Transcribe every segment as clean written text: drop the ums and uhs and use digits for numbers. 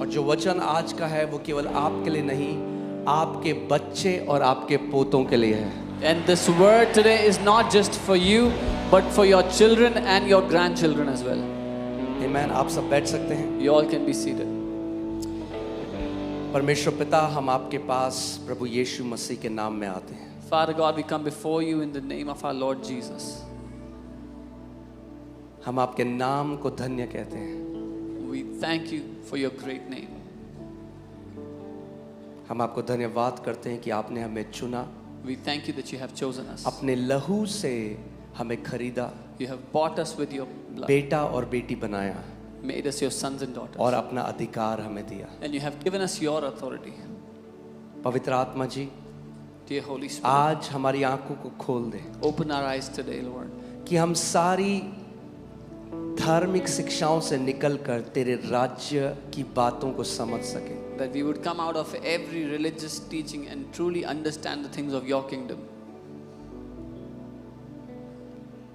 और जो वचन आज का है वो केवल आपके लिए नहीं, आपके बच्चे और आपके पोतों के लिए है। And this word today is not just for you, but for your children and your grandchildren as well. आमीन। आप सब बैठ सकते हैं। You all can be seated. परमेश्वर पिता, हम आपके पास प्रभु यीशु मसीह के नाम में आते हैं। Father God, we come before you in the name of our Lord Jesus. हम आपके नाम को धन्य कहते हैं। We thank you for your great name. हम आपको धन्यवाद करते हैं कि आपने हमें चुना, We thank you that you have chosen us. अपने लहू से हमें खरीदा, You have bought us with your blood, बेटा और बेटी बनाया made us your sons and daughters, और अपना अधिकार हमें दिया। and you have given us your authority. पवित्र आत्मा जी, Dear Holy Spirit, आज हमारी आंखों को खोल दे open our eyes today, Lord, कि हम सारी धार्मिक शिक्षाओं से निकलकर तेरे राज्य की बातों को समझ सकें। that we would come out of every religious teaching and truly understand the things of your kingdom.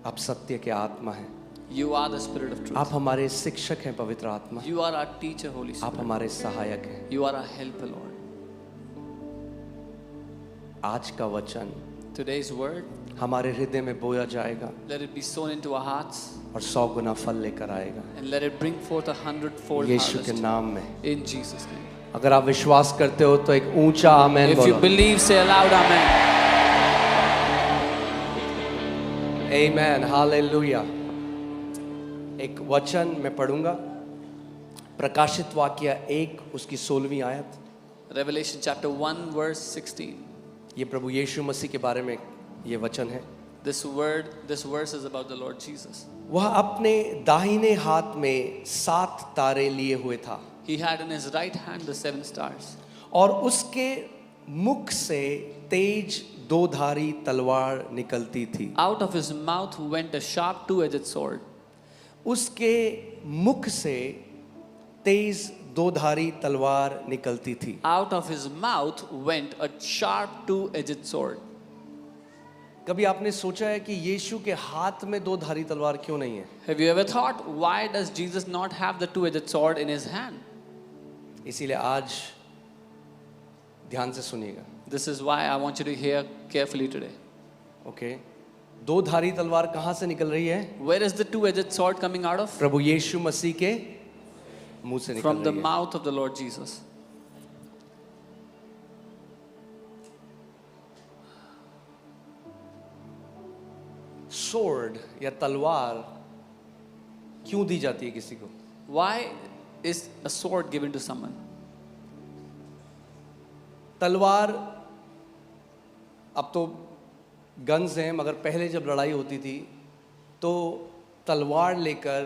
आप सत्य के आत्मा हैं, You are the Spirit of truth. आप हमारे शिक्षक हैं। पवित्र आत्मा, You are our teacher, Holy आप Spirit. हमारे सहायक हैं। You are our helper, Lord. आज का वचन Today's word, हमारे हृदय में बोया जाएगा let it be sown into our hearts और 100 गुना फल लेकर आएगा, and let it bring forth 100-fold यीशु के harvest. नाम में। In Jesus' name. अगर आप विश्वास करते हो तो एक ऊंचा आमेन If you बोलो। believe, say aloud, Amen. आमेन, हालेलुया। एक वचन मैं पढ़ूंगा, प्रकाशित वाक्य 1 उसकी 16वीं आयत। Revelation chapter 1 verse 16. ये प्रभु यीशु मसीह के बारे में ये वचन है। This verse is about the Lord Jesus. वह अपने दाहिने हाथ में 7 तारे लिए हुए था He had in his right hand the 7 stars. और उसके मुख से तेज 2-धारी तलवार निकलती थी। Out of his mouth went a sharp 2-edged sword. उसके मुख से तेज 2-धारी तलवार निकलती थी। Out of his mouth went a sharp 2-edged sword. कभी आपने सोचा है कि यीशु के हाथ में 2-धारी तलवार क्यों नहीं है? Have you ever thought, why does Jesus not have the 2-edged sword in his hand? इसीलिए आज ध्यान से सुनिएगा। This is why I want you to hear carefully today. Okay, 2-धारी तलवार कहाँ से निकल रही है? Where is the 2-edged sword coming out of? प्रभु यीशु मसीह के मुंह से निकल From the रही है। mouth of the Lord Jesus. Sword या तलवार क्यों दी जाती है किसी को? Why is a sword given to someone? तलवार, अब तो गन्स हैं, मगर पहले जब लड़ाई होती थी तो तलवार लेकर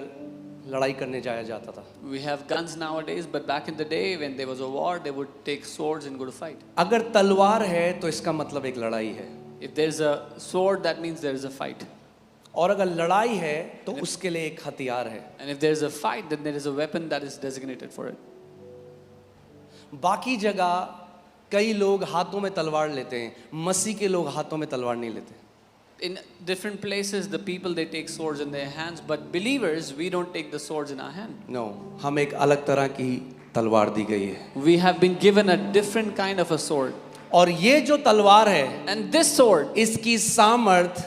लड़ाई करने जाया जाता था। We have guns nowadays, but back in the day when there was a war, they would take swords and go to fight. अगर तलवार है तो इसका मतलब एक लड़ाई है, If there's a sword, that means there is a fight. और अगर लड़ाई है तो उसके लिए एक हथियार है। And if there's a fight, then there is a weapon that is designated for it. बाकी जगह कई लोग हाथों में तलवार लेते हैं, मसीह के लोग हाथों में तलवार नहीं लेते। In different places, the people, they take swords in their hands, but believers, we don't take the swords in our hand. No, हम एक अलग तरह की तलवार दी गई है। We have been given a different kind of a sword. और ये जो तलवार है, And this sword, इसकी सामर्थ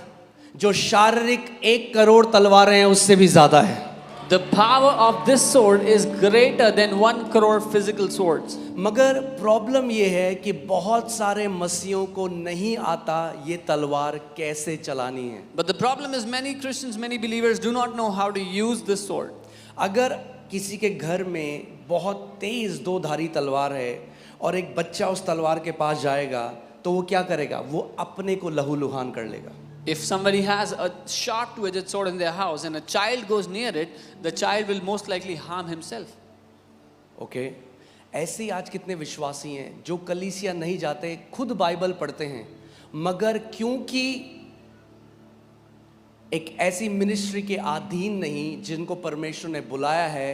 जो शारीरिक 1 करोड़ तलवारें हैं उससे भी ज्यादा है। the power of this sword is greater than 1 crore physical swords. मगर प्रॉब्लम ये है कि बहुत सारे मसीहों को नहीं आता ये तलवार कैसे चलानी है। But the problem is many Christians, many believers do not know how to use this sword. अगर किसी के घर में बहुत तेज 2-धारी तलवार है और एक बच्चा उस तलवार के पास जाएगा तो वो क्या करेगा? वो अपने को लहूलुहान कर लेगा। If somebody has a sharp 2-edged sword in their house and a child goes near it, the child will most likely harm himself. Okay, ऐसे ही आज कितने विश्वासी हैं जो कलीसिया नहीं जाते, खुद बाइबल पढ़ते हैं, मगर क्योंकि एक ऐसी मिनिस्ट्री के अधीन नहीं जिनको परमेश्वर ने बुलाया है,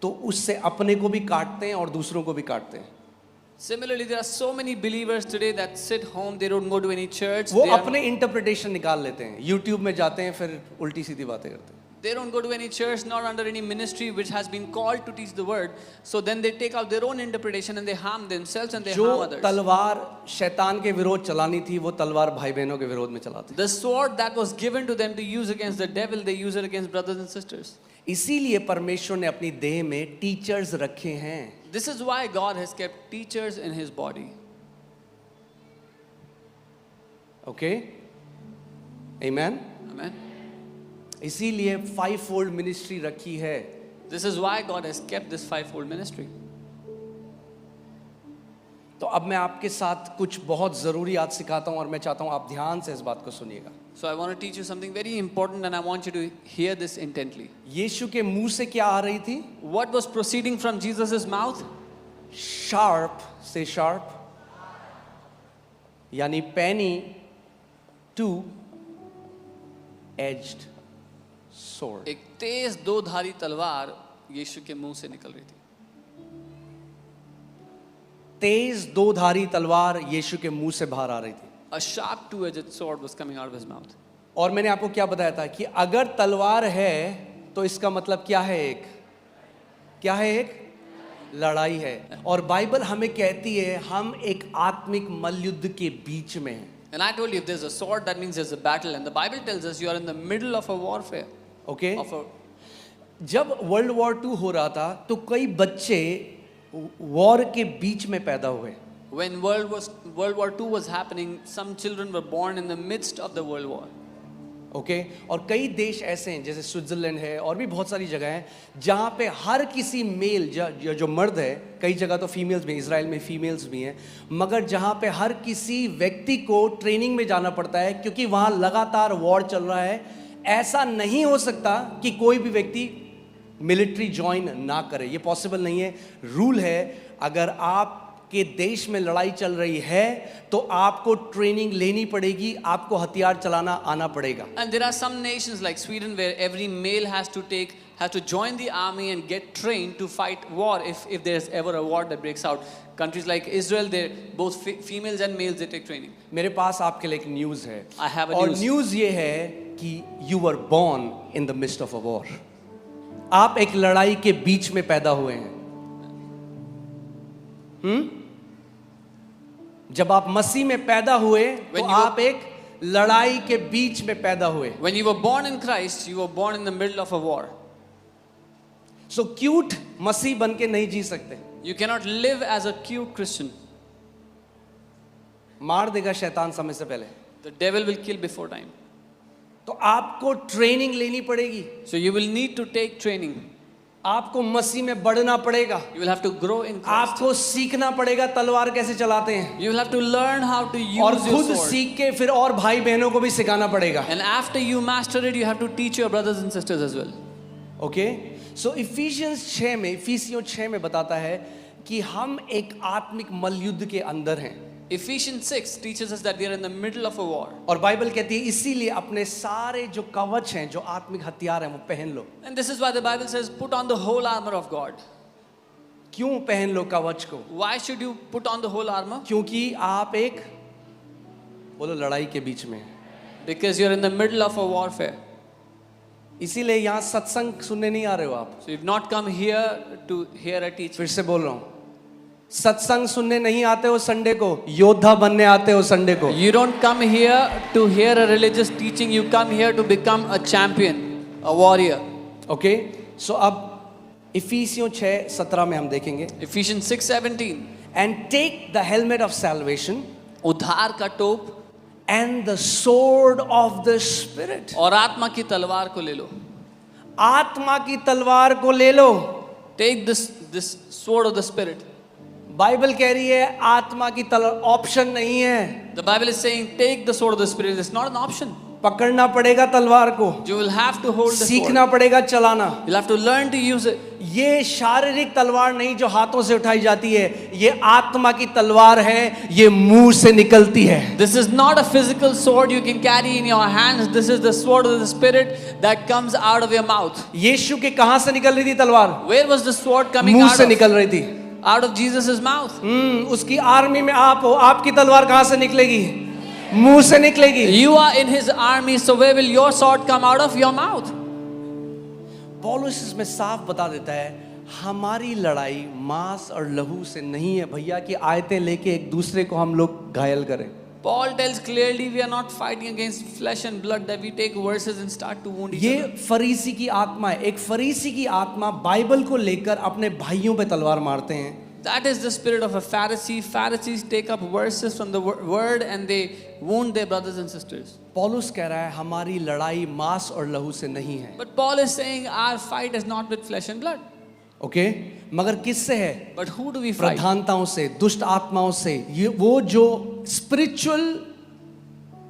तो उससे अपने को भी काटते हैं और दूसरों को भी काटते हैं। Similarly, there are so many believers today that sit home, they don't go to any church. वो They are, अपने इंटरप्रिटेशन निकाल लेते हैं, यूट्यूब में जाते हैं, फिर उल्टी सीधी बातें करते हैं। They don't go to any church, not under any ministry which has been called to teach the word. So then they take out their own interpretation and they harm themselves and they जो harm others. तलवार शैतान के विरोध चलानी थी वो तलवार भाई बहनों के विरोध में चलाते। The sword that was given to them to use against the devil, they use it against brothers and sisters. इसीलिए परमेश्वर ने अपनी देह में टीचर्स रखे हैं। This is why God has kept teachers in his body. Okay, amen. Amen. इसीलिए 5-fold ministry रखी है। This is why God has kept this fivefold ministry. तो अब मैं आपके साथ कुछ बहुत ज़रूरी आज सिखाता हूँ और मैं चाहता हूँ आप ध्यान से इस बात को सुनिएगा। So I want to teach you something very important and I want you to hear this intently. यीशु के मुंह से क्या आ रही थी? What was proceeding from Jesus' mouth? Sharp से शार्प, यानी पैनी टू एज्ड स्वॉर्ड। एक तेज दो धारी तलवार यीशु के मुंह से निकल रही थी। तेज दो धारी तलवार यीशु के मुंह से बाहर आ रही थी। A sharp two-edged sword was coming out of his mouth. और मैंने आपको क्या बताया था कि अगर तलवार है तो इसका मतलब क्या है? एक लड़ाई है। और बाइबल हमें कहती है हम एक आत्मिक मल्लयुद्ध के बीच में हैं। And I told you, if there's a sword, that means there's a battle. And the Bible tells us you are in the middle of a warfare. Okay, Of a, जब वर्ल्ड वॉर 2 हो रहा था तो कई बच्चे war के बीच में पैदा हुए। when World War II was happening, some children were born in the midst of the World War. Okay, और कई देश ऐसे हैं जैसे स्विट्जरलैंड है और भी बहुत सारी जगह हैं जहाँ पे हर किसी मेल जो मर्द है, कई जगह तो फीमेल्स भी, इजराइल में फीमेल्स भी हैं, मगर जहाँ पे हर किसी व्यक्ति को ट्रेनिंग में जाना पड़ता है क्योंकि वहाँ लगातार वॉर चल रहा है। ऐसा नहीं हो सकता कि कोई भी व्यक्ति मिलिट्री ज्वाइन ना करे, ये पॉसिबल नहीं है। रूल है, अगर आप के देश में लड़ाई चल रही है तो आपको ट्रेनिंग लेनी पड़ेगी, आपको हथियार चलाना आना पड़ेगा। And there are some nations like Sweden where every male has to join the army and get trained to fight war if there's ever a war that breaks out. Countries like Israel, they both females and males they take training. मेरे पास आपके लिए एक news है। I have a और news. News ये है कि you were born in the midst of a war. आप एक लड़ाई के बीच में पैदा हुए हैं। जब आप मसीह में पैदा हुए तो आप एक लड़ाई के बीच में पैदा हुए। When you were born in Christ, you were born in the middle of a war. So cute मसीह बन के नहीं जी सकते। You cannot live as a cute Christian. मार देगा शैतान समय से पहले। The devil will kill before time. तो आपको ट्रेनिंग लेनी पड़ेगी। So you will need to take training. आपको मसीह में बढ़ना पड़ेगा। You will have to grow in Christ. आपको सीखना पड़ेगा तलवार कैसे चलाते हैं। You will have to learn how to और use your खुद sword. सीख के फिर और भाई बहनों को भी सिखाना पड़ेगा। And after you master it, you have to teach your brothers and sisters as well. Okay, so efficiency 6 में बताता है कि हम एक आत्मिक मल्लयुद्ध के अंदर हैं। Ephesians 6 teaches us that we are in the middle of a war. और बाइबल कहती है इसीलिए अपने सारे जो कवच हैं, जो आत्मिक हथियार हैं, वो पहन लो। And this is why the Bible says, put on the whole armor of God. क्यों पहन लो कवच को? Why should you put on the whole armor? क्योंकि आप एक बोलो लड़ाई के बीच में हैं। Because you're in the middle of a warfare. इसीलिए यहाँ सत्संग सुनने नहीं आ रहे हो आप। So you've not come here to hear a teaching. फिर से बोल रहा हूँ, सत्संग सुनने नहीं आते हो संडे को, योद्धा बनने आते हो संडे को। You don't come here to hear a religious teaching. You come here to become a champion, a warrior. Okay, so अब इफिसियों 6:17 में हम देखेंगे। Ephesians 6:17. And take the helmet of salvation उद्धार का टोप and the sword of the spirit. और आत्मा की तलवार को ले लो। आत्मा की तलवार को ले लो। Take this sword of the spirit. Bible कह रही है आत्मा की तलवार ऑप्शन नहीं है। The Bible is saying take the sword of the spirit. It's not an option. पकड़ना पड़ेगा तलवार को। You will have to hold the sword. सीखना पड़ेगा चलाना। You'll have to learn to use it. ये शारीरिक तलवार नहीं जो हाथों से उठाई जाती है, ये आत्मा की तलवार है, ये मुंह से निकलती है। This is not a physical sword you can carry in your hands. This is the sword of the spirit that comes out of your mouth. यीशु के कहां से निकल रही थी तलवार? Where was the sword coming मुंह out से of? निकल रही थी। Out of Jesus' mouth. उसकी आर्मी में आप हो, आपकी तलवार कहां से निकलेगी? मुंह से निकलेगी। You are in his army, so where will your sword come out of? Your mouth. पौलुस इसमें साफ बता देता है हमारी लड़ाई मांस और लहू से नहीं है भैया कि आयतें लेके एक दूसरे को हम लोग घायल करें. Paul tells clearly we are not fighting against flesh and blood that we take verses and start to wound each ये other. फरीसी की आत्मा है. एक फरीसी की आत्मा बाइबल को लेकर अपने भाइयों पे तलवार मारते हैं. That is the spirit of a Pharisee. Pharisees take up verses from the word and they wound their brothers and sisters. पौलुस कह रहा है हमारी लड़ाई मांस और लहू से नहीं है. But Paul is saying our fight is not with flesh and blood. Okay मगर किससे है? But who do we fight? प्रधानताओं से, दुष्ट आत्माओं से. ये वो जो स्पिरिचुअल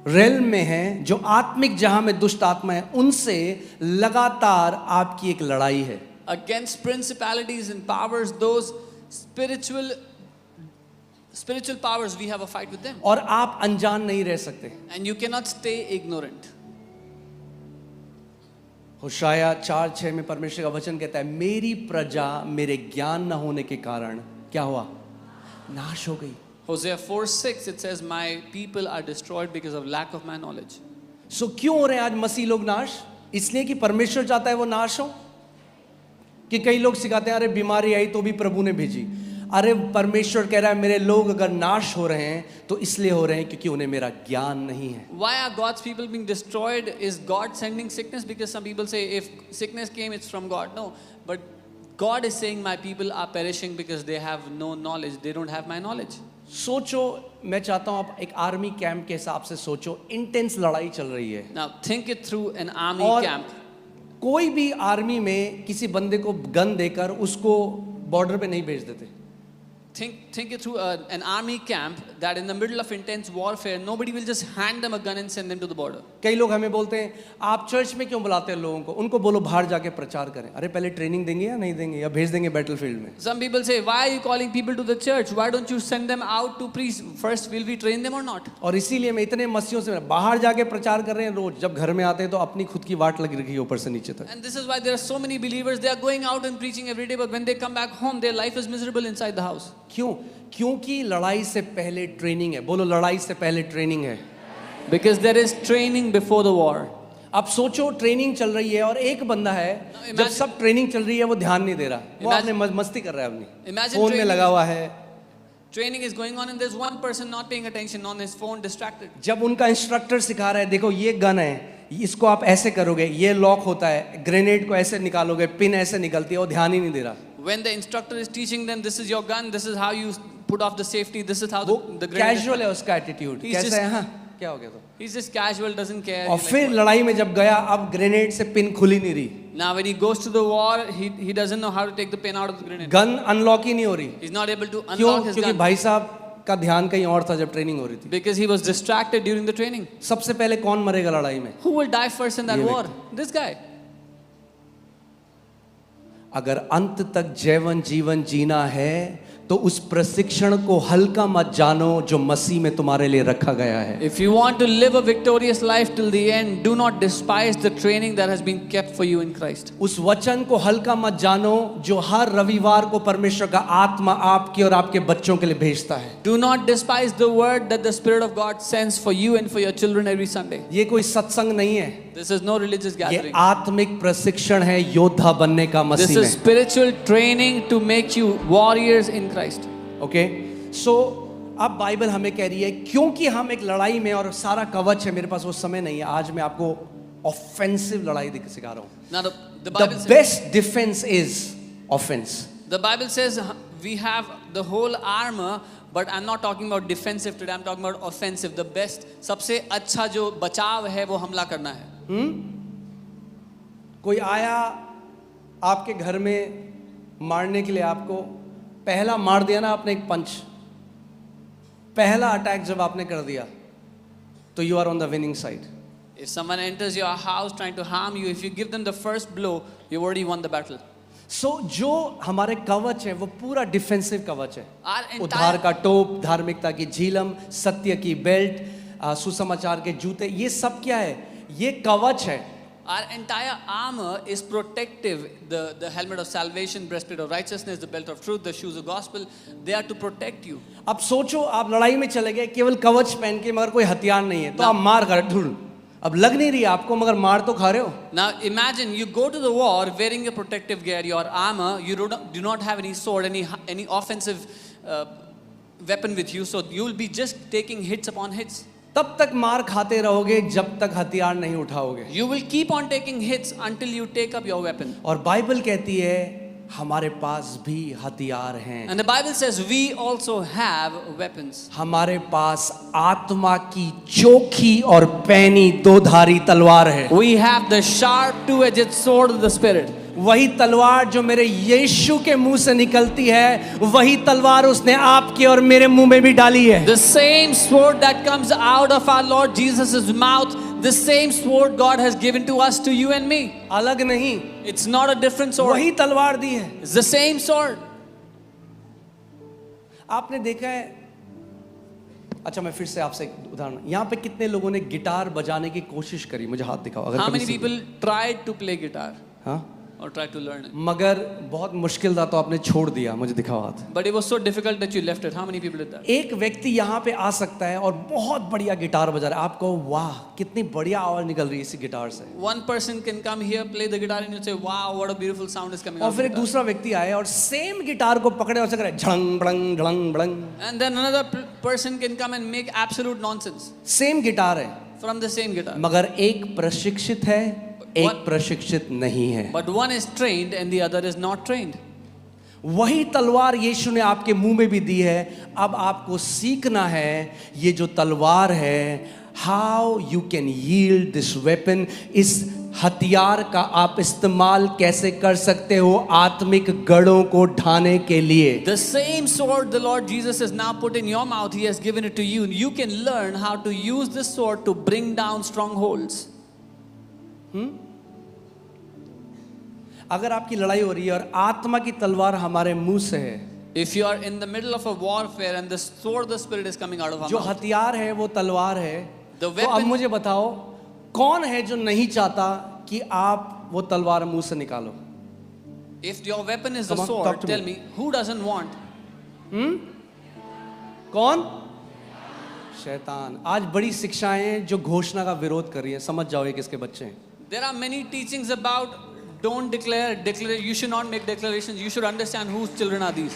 रेल में है, जो आत्मिक जहां में दुष्ट आत्मा है, उनसे लगातार आपकी एक लड़ाई है. Against principalities and powers, those spiritual powers, we have a fight with them. और आप अनजान नहीं रह सकते. And you cannot stay ignorant. होशाया 4:6 में परमेश्वर का वचन कहता है मेरी प्रजा मेरे ज्ञान न होने के कारण क्या हुआ? नाश हो गई. Hosea 4:6 it says my people are destroyed because of lack of my knowledge. सो क्यों हो रहे हैं आज मसीह लोग नाश? इसलिए कि परमेश्वर चाहता है वो नाश हो? कि कई लोग सिखाते हैं अरे बीमारी आई तो भी प्रभु ने भेजी. अरे परमेश्वर कह रहा है मेरे लोग अगर नाश हो रहे हैं तो इसलिए हो रहे हैं क्योंकि उन्हें मेरा ज्ञान नहीं है. Why are God's people being destroyed? Is God sending sickness? Because some people say if sickness came it's from God. No, but God is saying my people are perishing because they have no knowledge. They don't have my knowledge. सोचो, मैं चाहता हूं आप एक army camp के हिसाब से सोचो. इंटेंस लड़ाई चल रही है. Now think it through an army और camp. कोई भी आर्मी में किसी बंदे को गन देकर उसको बॉर्डर पे नहीं भेज देते. Think it through an army camp that in the middle of intense warfare, nobody will just hand them a gun and send them to the border. कई लोग हमें बोलते हैं आप चर्च में क्यों बुलाते हैं लोगों को? उनको बोलो बाहर जाके प्रचार करें. अरे पहले ट्रेनिंग देंगे या नहीं देंगे या भेज देंगे बैटलफील्ड में? Some people say, why are you calling people to the church? Why don't you send them out to preach? First, will we train them or not? और इसीलिए मैं इतने मसीहों से बाहर जाके प्रचार कर रहे हैं रोज. जब घर में आते हैं तो अपनी खुद की वाट लगी रखी है ऊपर से नीचे तक. And this is why there are so many believers. They are going out and preaching every day, but when they come back home, their life is miserable inside the house. क्यों? क्योंकि लड़ाई से पहले ट्रेनिंग है. बोलो लड़ाई से पहले ट्रेनिंग है. Because there is training before the war. अब सोचो ट्रेनिंग चल रही है और एक बंदा है जब सब ट्रेनिंग चल रही है वो ध्यान नहीं दे रहा. वो अपने मस्ती कर रहा है अपनी. Imagine फोन में training लगा हुआ है. Training is going on and there's one person not paying attention on his phone, distracted. जब उनका इंस्ट्रक्टर सिखा रहा है देखो ये गन है, इसको आप ऐसे करोगे, ये लॉक होता है, ग्रेनेड को ऐसे निकालोगे, पिन ऐसे निकलती है, वो ध्यान ही नहीं दे रहा. When the instructor is teaching them, this is your gun, this is how you put off the safety, this is how the grenade. Casual है उसका एटीट्यूड. He's कैसा just- है? हाँ क्या हो गया तो? He's just casual, doesn't care. और He's फिर like, लड़ाई में जब गया अब ग्रेनेड से पिन खुली नहीं रही. now when he goes to the war, he doesn't know how to take the pin out of the grenade. Gun unlock ही नहीं हो रही. He's not able to क्यों? unlock his क्योंकि gun भाई साहब का ध्यान कहीं और था जब ट्रेनिंग हो रही थी. because he was distracted during the training. सबसे पहले कौन मरेगा लड़ाई में? Who will die first in that ये war? This guy. अगर अंत तक जीवन जीना है तो उस प्रशिक्षण को हल्का मत जानो जो मसीह में तुम्हारे लिए रखा गया है. If you want to live a victorious life till the end, do not despise the training that has been kept for you in Christ. उस वचन को हल्का मत जानो जो हर रविवार को परमेश्वर का आत्मा आपके और आपके बच्चों के लिए भेजता है. Do not despise the word that the Spirit of God sends for you and for your children every Sunday. ये कोई सत्संग नहीं है. This is no religious ये gathering. आत्मिक प्रशिक्षण है योद्धा बनने का This मसीह is में. spiritual training to make you warriors in Christ. Okay so अब बाइबल हमें कह रही है क्योंकि हम एक लड़ाई में और सारा कवच है. मेरे पास वो समय नहीं है. आज मैं आपको ऑफेंसिव लड़ाई सिखा रहा हूँ. Now the the Bible says, best defence is offence. the Bible says we have the whole armor, but I'm not talking about defensive today. I'm talking about offensive. The best, सबसे अच्छा जो बचाव है वो हमला करना है. कोई आया आपके घर में मारने के लिए, आपको पहला मार दिया ना आपने एक पंच, पहला अटैक जब आपने कर दिया तो you are on the winning side. If someone enters your house trying to harm you, if you give them the first blow, you've already won the battle. सो जो हमारे कवच है वो पूरा डिफेंसिव कवच है. Our entire- उद्धार का टोप, धार्मिकता की झीलम, सत्य की बेल्ट, सुसमाचार के जूते, ये सब क्या है? ये कवच है. Our entire armor is protective. The helmet of salvation, breastplate of righteousness, the belt of truth, the shoes of gospel, they are to protect you. अब सोचो आप लड़ाई में चले गए केवल कवच पहन के मगर कोई हथियार नहीं है तो आप मार कर ढूंढ. अब लग नहीं रही आपको, मगर मार तो खा रहे हो. Now imagine you go to the war wearing your protective gear, your armor, you do not have any sword, any offensive weapon with you, so you will be just taking hits upon hits. तब तक मार खाते रहोगे जब तक हथियार नहीं उठाओगे. You will keep on taking hits until you take up your weapon. और बाइबल कहती है हमारे पास भी हथियार हैं. And the Bible says we also have weapons. हमारे पास आत्मा की चोखी और पैनी दो धारी तलवार है. We have the sharp two-edged sword of the Spirit. वही तलवार जो मेरे यीशु के मुंह से निकलती है, वही तलवार उसने आपके और मेरे मुंह में भी डाली है. The same sword that comes out of our Lord Jesus' mouth, the same sword God has given to us, to you and me. अलग नहीं, It's not a different sword. वही तलवार दी है. It's the same sword. आपने देखा है, अच्छा मैं फिर से आपसे एक उदाहरण, यहाँ पे कितने लोगों ने गिटार बजाने की कोशिश करी? मुझे हाथ दिखाओ अगर How कभी many people tried to play guitar हाँ, or tried to learn it? मगर बहुत मुश्किल था तो आपने छोड़ दिया. मुझे दिखाओ हाथ. But it was so difficult that you left it. How many people did that? एक व्यक्ति यहाँ पे आ सकता है और बहुत बढ़िया गिटार बजा रहा है, आपको वाह कितनी बढ़िया आवाज निकल रही है इसी गिटार से. One person can come here, play the guitar, and you say, "Wow, what a beautiful sound is coming और out." फिर of एक the guitar." दूसरा व्यक्ति आए और सेम गिटार को पकड़े और से करे झड़ंग बड़ंग झड़ंग बड़ंग. And then another person can come and make absolute nonsense same guitar है, from the same guitar. मगर एक प्रशिक्षित है, एक प्रशिक्षित नहीं है. But one is trained and the other is not trained. वही तलवार यीशु ने आपके मुंह में भी दी है. अब आपको सीखना है ये जो तलवार है, how you can yield this weapon. इस हथियार का आप इस्तेमाल कैसे कर सकते हो आत्मिक गढ़ों को ढाने के लिए. The same sword the Lord Jesus has now put in your mouth, He has given it to you. You can learn how to use this sword to bring down strongholds. अगर आपकी लड़ाई हो रही है और आत्मा की तलवार हमारे मुंह से है, If you are in the middle of a warfare and the sword of the Spirit is coming out of our जो mouth, हथियार है वो तलवार है, The तो अब weapon- मुझे बताओ कौन है जो नहीं चाहता कि आप वो तलवार मुंह से निकालो? if your weapon is the Come on, sword, talk to tell me. me, who doesn't want? कौन? शैतान. आज बड़ी शिक्षाएं जो घोषणा का विरोध कर रही है, समझ जाओ ये किसके बच्चे हैं. There are many teachings about don't declare, you should not make declarations. You should understand whose children are these.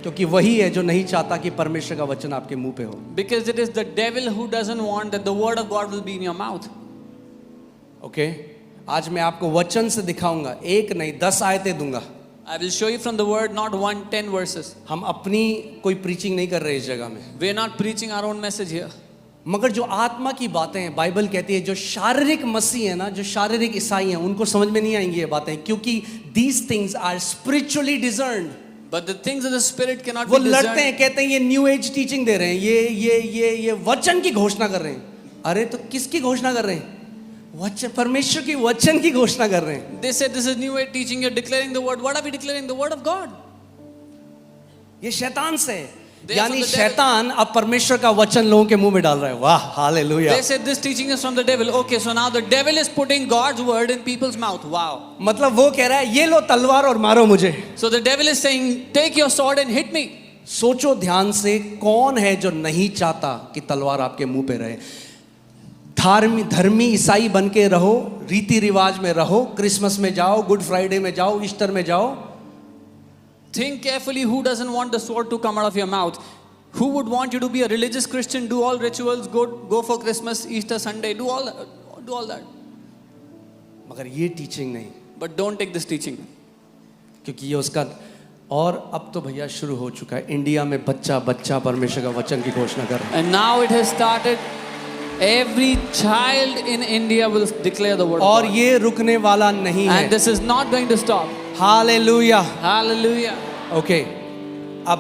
क्योंकि वही है जो नहीं चाहता कि परमेश्वर का वचन आपके मुंह पे हो. Because it is the devil who doesn't want that the word of God will be in your mouth. Okay, आज मैं आपको वचन से दिखाऊंगा, एक नहीं 10 आयतें दूंगा. I will show you from the word, not 1, 10 verses. हम अपनी कोई प्रीचिंग नहीं कर रहे इस जगह में, We are not preaching our own message here. मगर जो आत्मा की बातें हैं, बाइबल कहती है जो शारीरिक मसीह है ना, जो शारीरिक ईसाई हैं, उनको समझ में नहीं आएंगी ये बातें, क्योंकि these things are spiritually discerned. But the things of the Spirit cannot वो be लड़ते discerned. हैं, कहते हैं ये न्यू एज टीचिंग दे रहे हैं, ये वचन की घोषणा कर रहे हैं. अरे तो किसकी घोषणा कर रहे हैं? वचन, परमेश्वर की वचन की घोषणा कर रहे हैं. They said this is new age teaching, you're declaring the word. What are we declaring? The word of God. ये शैतान से है. They are यानी from the devil. शैतान अब परमेश्वर का वचन लोगों के मुंह में डाल रहा है. वाह, hallelujah. They said this teaching is from the devil. Okay, so now the devil is putting God's word in people's mouth. Wow. मतलब वो कह रहा है ये लो तलवार और मारो मुझे. So the devil is saying, take your sword and hit me. सोचो ध्यान से, कौन है जो नहीं चाहता कि तलवार आपके मुंह पे रहे? धर्मी ईसाई बन के रहो, रीति रिवाज में रहो, क्रिसमस में जाओ, गुड फ्राइडे में जाओ, ईस्टर में जाओ. Think carefully who doesn't want the sword to come out of your mouth. Who would want you to be a religious Christian, do all rituals, go for Christmas, Easter Sunday, do all that. मगर ये teaching नहीं, But don't take this teaching. क्योंकि ये उसका. और अब तो भैया शुरू हो चुका है, इंडिया में बच्चा बच्चा परमेश्वर का वचन की घोषणा कर रहा है. And now it has started. Every child in India will declare the word of और God. ये रुकने वाला नहीं है. And this is not going to stop. Hallelujah. Hallelujah. Okay, अब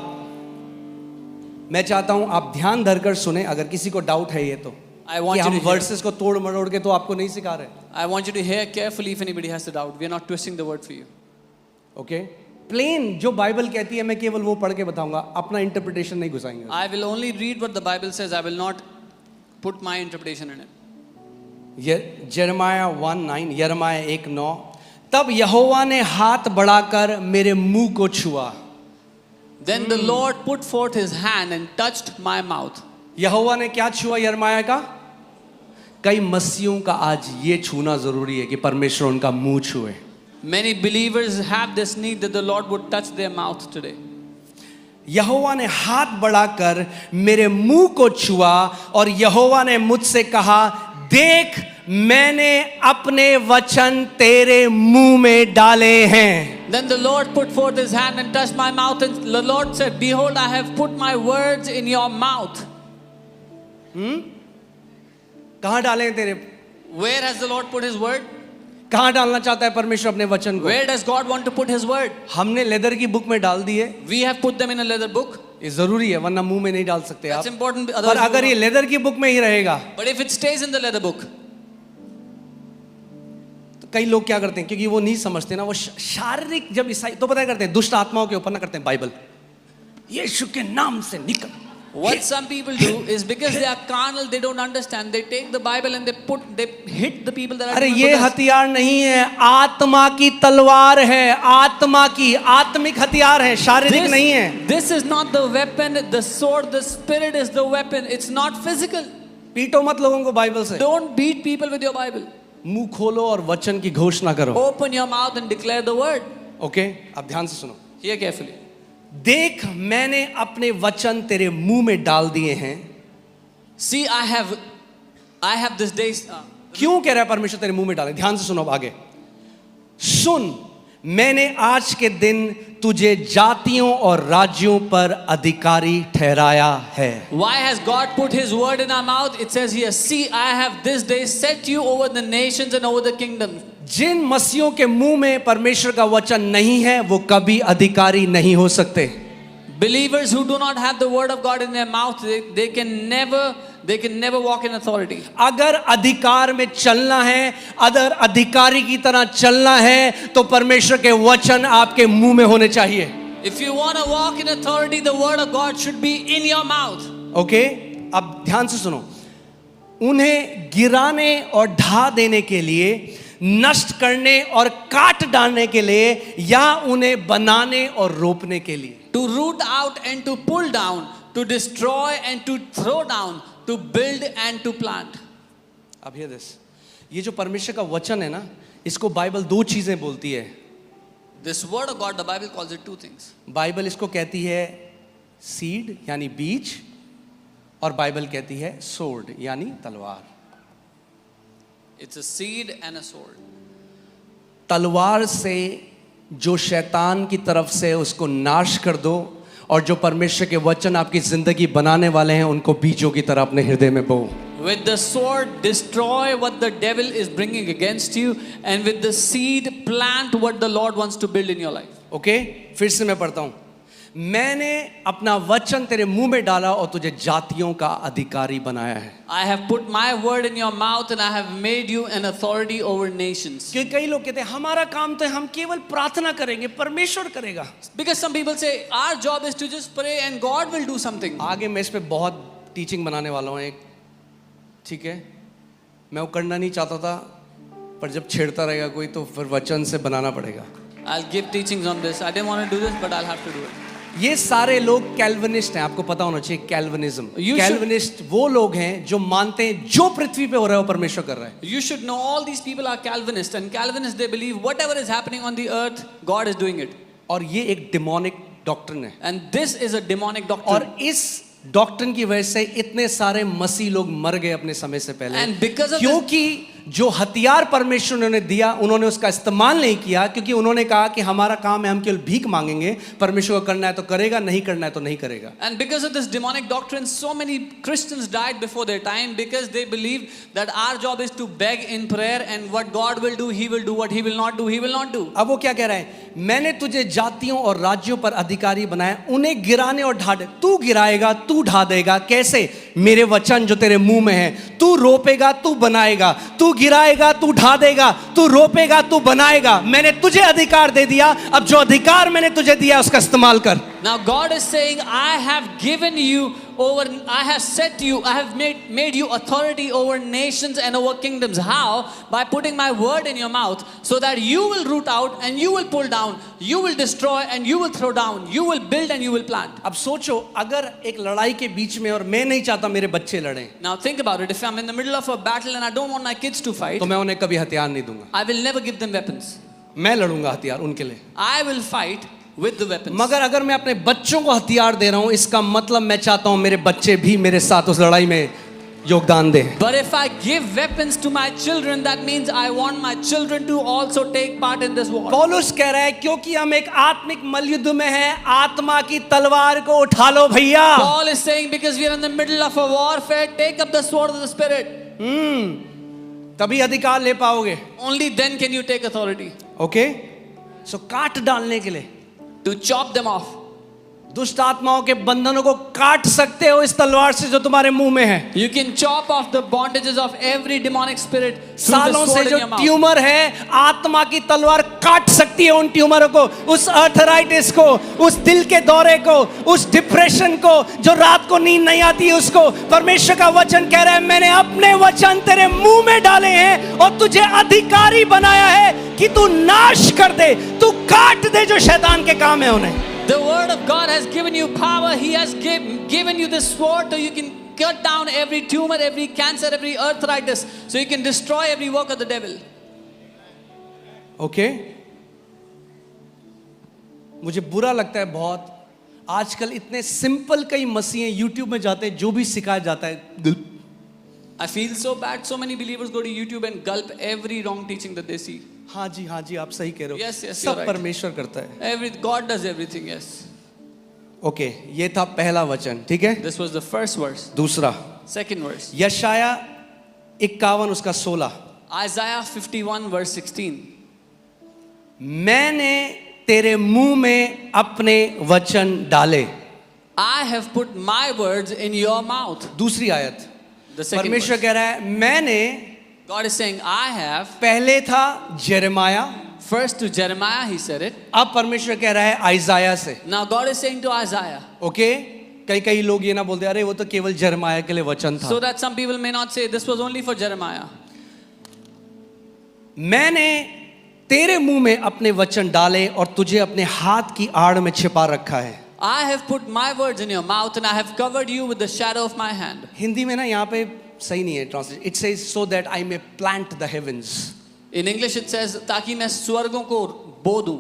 मैं चाहता हूं आप ध्यान धरकर सुने. अगर किसी को डाउट है ये तो I want कि you हम to hear. वर्सेस को तोड़ मरोड़ के तो आपको नहीं सिखा रहे. I want you to hear carefully if anybody has a doubt. We are not twisting the word for you. Okay, plain जो बाइबल कहती है मैं केवल वो पढ़ के बताऊंगा, अपना इंटरप्रिटेशन नहीं घुसाएंगे. I will only read what the Bible says. I will not put my interpretation in it. यिर्मयाह 1:9, यिर्मयाह 1:9. तब यहोवा ने हाथ बढ़ाकर मेरे मुंह को छुआ. Then the Lord put forth his hand and touched my mouth. यहोवा ने क्या छुआ यिर्मयाह का? कई मसीहों का आज ये छूना जरूरी है कि परमेश्वर उनका मुंह छुए. Many believers have this need that the Lord would touch their mouth today. यहोवा ने हाथ बढ़ाकर मेरे मुंह को छुआ और यहोवा ने मुझसे कहा, देख मैंने अपने वचन तेरे मुंह में डाले हैं. Then the Lord put forth his hand and touched my mouth, and the Lord said, behold, I have put my words in your mouth. कहाँ डाले हैं तेरे? Where has the Lord put his word? कहाँ डालना चाहता है परमेश्वर अपने वचन को? Where does God want to put his word? हमने लेदर की बुक में डाल दी है. We have put them in a leather book. ये जरूरी है, वरना मुंह में नहीं डाल सकते That's आप. important. पर Otherwise अगर ये लेदर की बुक में ही रहेगा but if it stays in the leather book, तो कई लोग क्या करते हैं, क्योंकि वो नहीं समझते ना, वो शारीरिक जब ईसाई तो पता करते हैं, दुष्ट आत्माओं के ऊपर ना करते हैं बाइबल, यीशु के नाम से निकल. what some people do is because they are carnal, they don't understand. They take the Bible and they hit the people that are अरे demon ये possessed. हथियार नहीं है, आत्मा की तलवार है, आत्मा की आत्मिक हथियार है, शारीरिक नहीं है. This is not the weapon, the sword, the spirit is the weapon. It's not physical. पीटो मत लोगों को बाइबल से. Don't beat people with your Bible. मुंह खोलो और वचन की घोषणा करो. Open your mouth and declare the word. Okay, अब ध्यान से सुनो. Hear carefully. देख मैंने अपने वचन तेरे मुंह में डाल दिए हैं. See, I have this day. क्यों कह रहा है परमेश्वर तेरे मुंह में डाले? ध्यान से सुनो अब आगे. सुन, मैंने आज के दिन तुझे जातियों और राज्यों पर अधिकारी ठहराया है. Why has God put his word in our mouth? It says here, see, I have this day set you over the nations and over the kingdoms. जिन मसीहों के मुंह में परमेश्वर का वचन नहीं है, वो कभी अधिकारी नहीं हो सकते. Believers who do not have the word of God in their mouth, they can never walk in authority. अगर अधिकार में चलना है, अगर अधिकारी की तरह चलना है, तो परमेश्वर के वचन आपके मुंह में होने चाहिए. If you want to walk in authority, the word of God should be in your mouth. Okay, अब ध्यान से सुनो. उन्हें गिराने और ढा देने के लिए, नष्ट करने और काट डालने के लिए, या उन्हें बनाने और रोपने के लिए. To root out and to pull down, to destroy and to throw down, to build and to plant. अब ये जो परमेश्वर का वचन है ना, इसको बाइबल दो चीजें बोलती है. This word of God, the Bible calls it two things. Bible इसको कहती है सीड यानी बीज, और बाइबल कहती है सोर्ड यानी तलवार. It's a seed and a sword. तलवार से जो शैतान की तरफ से उसको नाश कर दो, और जो परमेश्वर के वचन आपकी जिंदगी बनाने वाले हैं, उनको बीजों की तरह अपने हृदय में बो. With the sword, destroy what the devil is bringing against you, and with the seed, plant what the Lord wants to build in your life. Okay, फिर से मैं पढ़ता हूं. मैंने अपना वचन तेरे मुंह में डाला और तुझे जातियों का अधिकारी बनाया है. I have put my word in your mouth and I have made you an authority over nations. क्योंकि कई लोग कहते हैं हमारा काम तो है, हम केवल प्रार्थना करेंगे, परमेश्वर करेगा. Because some people say our job is to just pray and God will do something. आगे मैं इस पे बहुत टीचिंग बनाने वाला हूँ एक, ठीक है. मैं वो करना नहीं चाहता था, पर जब छेड़ता रहेगा कोई तो फिर वचन से बनाना पड़ेगा. I'll give teachings on this. I didn't want to do this, but I'll have to do it. ये सारे लोग कैल्विनिस्ट हैं, आपको पता होना चाहिए. कैल्विनिज्म, कैल्विनिस्ट वो लोग हैं जो मानते हैं जो पृथ्वी पे हो रहा है वो परमेश्वर कर रहा है. You should know all these people are Calvinists, and Calvinists they believe whatever is happening on the earth, God is doing it. और ये एक डिमोनिक डॉक्ट्रिन है. And this is a demonic doctrine. और इस डॉक्ट्रिन की वजह से इतने सारे मसीह लोग मर गए अपने समय से पहले. And because of क्योंकि जो हथियार परमेश्वर ने दिया उन्होंने उसका इस्तेमाल नहीं किया, क्योंकि उन्होंने कहा कि हमारा काम है, हम केवल भीख मांगेंगे, परमेश्वर को करना है तो करेगा, नहीं करना है तो नहीं करेगा. And because of this demonic doctrine, so many Christians died before their time because they believe that our job is to beg in prayer, and what God will do, He will do. What He will not do, He will not do. अब वो क्या कह रहा है? मैंने तुझे जातियों और राज्यों पर अधिकारी बनाया, उन्हें गिराने और ढा दे. तू गिराएगा, तू ढा देगा. कैसे? मेरे वचन जो तेरे मुंह में है. तू रोपेगा, तू बनाएगा. तू गिराएगा, तू ढा देगा. तू रोपेगा, तू बनाएगा. मैंने तुझे अधिकार दे दिया. अब जो अधिकार मैंने तुझे दिया उसका इस्तेमाल कर. Now God is saying, I have given you over, I have set you, I have made you authority over nations and over kingdoms. How? By putting my word in your mouth, so that you will root out and you will pull down, you will destroy and you will throw down, you will build and you will plant. अब सोचो, अगर एक लड़ाई के बीच में और मैं नहीं चाहता मेरे बच्चे लड़ें, Now think about it. If I'm in the middle of a battle and I don't want my kids to fight, तो मैं उन्हें कभी हथियार नहीं दूंगा. I will never give them weapons. मैं लड़ूंगा हथियार उनके लिए. I will fight with the weapons. मगर अगर मैं अपने बच्चों को हथियार दे रहा हूं, इसका मतलब मैं चाहता हूं मेरे बच्चे भी मेरे साथ उस लड़ाई में योगदान दें. But if I give weapons to my children, that means I want my children to also take part in this war. पौलुस कह रहा है क्योंकि हम एक आत्मिक मल्लयुद्ध में हैं, आत्मा की तलवार को उठा लो भैया. Paul is saying, because we are in the middle of a warfare, take up the sword of the Spirit. तभी अधिकार ले पाओगे. Only then can you take authority. Okay, so काट डालने के लिए, To chop them off. दुष्ट आत्माओं के बंधनों को काट सकते हो इस तलवार से जो तुम्हारे मुंह में है. You can chop off the bondages of every demonic spirit through सालों the से sword जो in your mouth. ट्यूमर है, आत्मा की तलवार काट सकती है उन ट्यूमरों को, उस अर्थराइटिस को, उस दिल के दौरे को, उस डिप्रेशन को, जो रात को नींद नहीं आती उसको. परमेश्वर का वचन कह रहा है मैंने अपने वचन तेरे मुंह में डाले हैं और तुझे अधिकारी बनाया है कि तू नाश कर दे, तू काट दे जो शैतान के काम है उन्हें. The word of God has given you power. He has given you this sword so you can cut down every tumor, every cancer, every arthritis, so you can destroy every work of the devil. Okay, मुझे बुरा लगता है बहुत, आजकल इतने simple कई मसीह YouTube में जाते हैं, जो भी सिखाया जाता है I feel so bad. So many believers go to YouTube and gulp every wrong teaching that they see. हाँ जी आप सही कह रहे हो. Yes, yes, सब you're right. परमेश्वर करता है. God does everything. Yes. Okay, ये था पहला वचन. ठीक है, This was the first verse. दूसरा Second verse. यशाया 51 उसका 16. Isaiah 51 verse 16. मैंने तेरे मुंह में अपने वचन डाले. I have put my words in your mouth. दूसरी आयत, The second परमेश्वर verse. कह रहा है मैंने, God is saying, I have. पहले था Jeremiah, First to Jeremiah he said it. अब परमेश्वर कह रहा है आइजाया से. Now God is saying to Isaiah. Okay, कई लोग ये ना बोलते अरे वो तो केवल जेरेमाया के लिए वचन था. So that some people may not say this was only for Jeremiah. मैंने तेरे मुंह में अपने वचन डाले और तुझे अपने हाथ की आड़ में छिपा रखा है. I have put my words in your mouth and I have covered you with the shadow of my hand. Hindi में ना यहाँ पे सही नहीं है translation. It says so that I may plant the heavens. In English it says ताकि मैं स्वर्गों को बो दूं.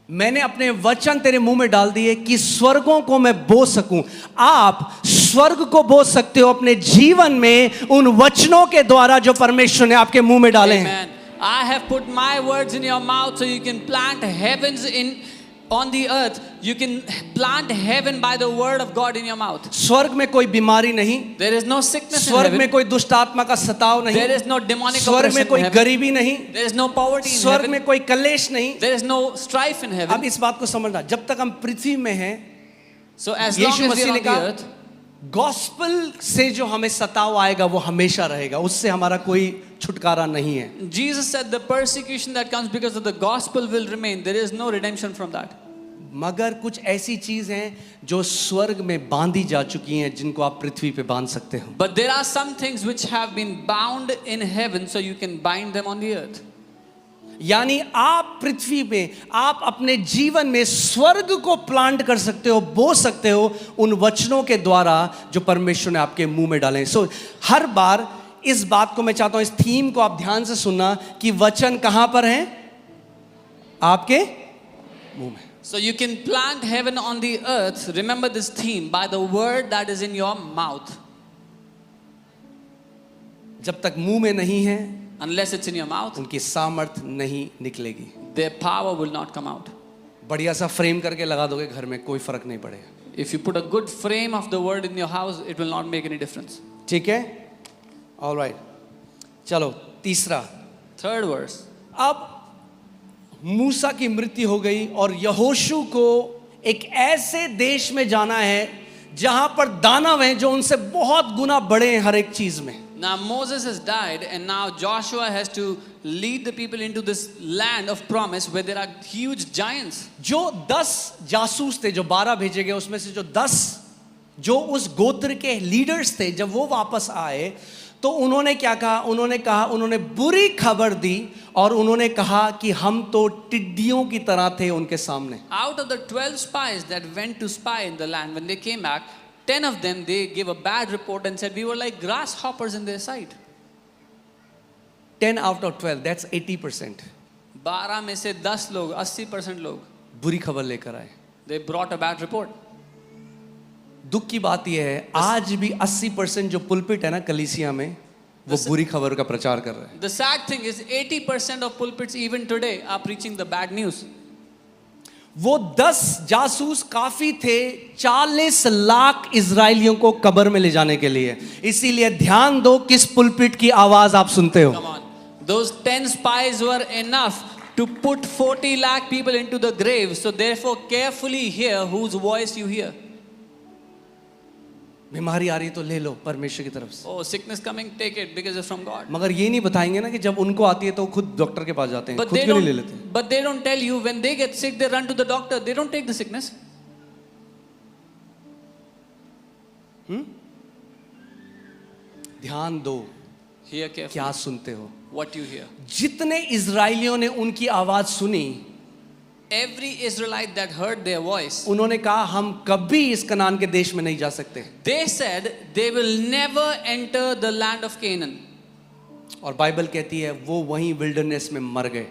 मैंने अपने वचन तेरे मुंह में डाल दिए कि स्वर्गों को मैं बो सकूं. आप स्वर्ग को बो सकते हो अपने जीवन में उन वचनों के द्वारा जो परमेश्वर ने आपके मुंह में डाले हैं. Amen. I have put my words in your mouth so you can plant heavens on the earth. You can plant heaven by the word of God in your mouth. स्वर्ग में कोई बीमारी नहीं. There is no sickness in स्वर्ग heaven. में कोई दुष्ट आत्मा का सताव नहीं. There is no demonic स्वर्ग में oppression कोई in heaven. गरीबी नहीं. There is no poverty in स्वर्ग heaven. में कोई कलेश नहीं. There is no strife in अब heaven. इस बात को समझना, जब तक हम पृथ्वी में हैं, So as long Yeshu as we Masih are ने on the कहा earth, गॉस्पेल से जो हमें सताव आएगा वो हमेशा रहेगा, उससे हमारा कोई छुटकारा नहीं है. Jesus said the persecution that comes because of the gospel will remain. There is no redemption from that. मगर कुछ ऐसी चीज हैं जो स्वर्ग में बांधी जा चुकी हैं जिनको आप पृथ्वी पे बांध सकते हो. But there are some things which have been bound in heaven, so you can bind them on the earth. यानी आप पृथ्वी पे आप अपने जीवन में स्वर्ग को प्लांट कर सकते हो, बो सकते हो उन वचनों के द्वारा जो परमेश्वर ने आपके मुंह में डाले. सो हर बार इस बात को मैं चाहता हूं, इस थीम को आप ध्यान से सुनना कि वचन कहां पर हैं? आपके मुंह में. So you can plant heaven on the earth. Remember this theme by the word that is in your mouth. जब तक मुंह में नहीं है, Unless it's in your mouth, उनकी सामर्थ नहीं निकलेगी. their power will not come out. बढ़िया सा फ्रेम करके लगा दोगे घर में, कोई फर्क नहीं पड़ेगा. If you put a good frame of the word in your house, it will not make any difference. ठीक है, ऑलराइट. चलो तीसरा. Third verse. अब मूसा की मृत्यु हो गई और यहोशू को एक ऐसे देश में जाना है जहां पर दानव हैं जो उनसे बहुत गुना बड़े हैं हर एक चीज में. Now Moses has died and now Joshua has to lead the people into this land of promise where there are huge giants. जो 10 जासूस थे, जो 12 भेजे गए उसमें से जो 10 जो उस गोत्र के लीडर्स थे, जब वो वापस आए तो उन्होंने क्या कहा? उन्होंने बुरी खबर दी और उन्होंने कहा कि हम तो टिड्डियों की तरह थे उनके सामने. Out of the 12 spies that went to spy in the land, when they came back, 10 of them, they gave a bad report and said, we were like grasshoppers in their sight. 10 out of 12, that's 80%. 12 में से 10 लोग, 80% लोग, बुरी खबर लेकर आए. they brought a bad report. दुख की बात यह है, आज भी 80% जो पुलपिट है ना कलीसिया में, वो बुरी खबर का प्रचार कर रहे हैं. The sad thing is 80% of pulpits even today are preaching the bad news. वो 10 जासूस काफी थे 40 लाख इजरायलियों को कब्र में ले जाने के लिए. इसीलिए ध्यान दो किस पुलपिट की आवाज आप सुनते हो. Come on. Those 10 spies were enough to put 40 lakh people into the grave. So therefore carefully hear whose voice you hear. बीमारी आ रही तो ले लो परमेश्वर की तरफ से. Oh, sickness coming, take it because it's from God. मगर ये नहीं बताएंगे ना कि जब उनको आती है तो खुद डॉक्टर के पास जाते हैं, खुद क्यों नहीं ले लेते. But they don't tell you when they get sick, they run to the doctor. They don't take the sickness. ध्यान दो Hear carefully क्या सुनते हो. what you hear. जितने इजरायलियों ने उनकी आवाज सुनी, Every Israelite that heard their voice, उन्होंने कहा हम कभी इस कनान के देश में नहीं जा सकते. they said they will never enter the land of Canaan. और बाइबल कहती है वो वहीं विल्डरनेस में मर गए.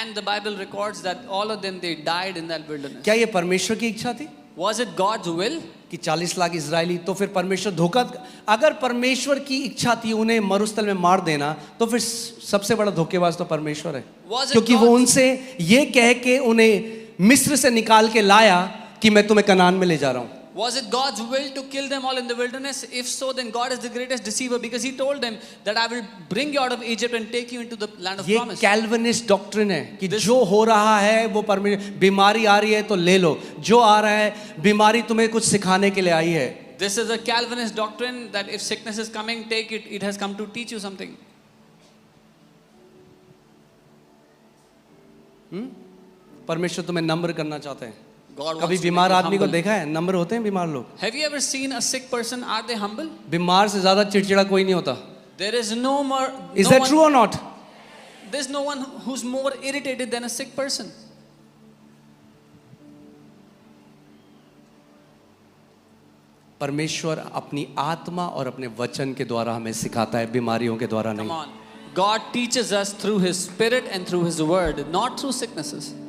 And the Bible records that all of them, they died in that wilderness. क्या ये परमेश्वर की इच्छा थी Was it God's will? कि 40 लाख इजरायली? तो फिर परमेश्वर धोखा, अगर परमेश्वर की इच्छा थी उन्हें मरुस्थल में मार देना, तो फिर सबसे बड़ा धोखेबाज तो परमेश्वर है. Was it क्योंकि वो God's- उनसे ये कह के उन्हें मिस्र से निकाल के लाया कि मैं तुम्हें कनान में ले जा रहा हूं. Was it God's will to kill them all in the wilderness? If so, then God is the greatest deceiver, because He told them that I will bring you out of Egypt and take you into the land of ये promise. Calvinist doctrine है कि जो हो रहा है वो परमेश्वर. बीमारी आ रही है तो ले लो, जो आ रहा है बीमारी तुम्हें कुछ सिखाने के लिए आई है. This is a Calvinist doctrine that if sickness is coming, take it. It has come to teach you something. परमेश्वर तुम्हें नम्र करना चाहते हैं. God कभी wants to बीमार make you आदमी को humble. देखा है? नम्र होते हैं बीमार लोग. Have you ever seen a sick person? Are they humble? बीमार से ज्यादा चिड़चिड़ा कोई नहीं होता. There is no more. Is no that one- true or not? There's no one who's more irritated than a sick person. परमेश्वर अपनी आत्मा और अपने वचन के द्वारा हमें सिखाता है, बीमारियों के द्वारा Come नहीं. on. God teaches us through His Spirit and through His Word, not through sicknesses.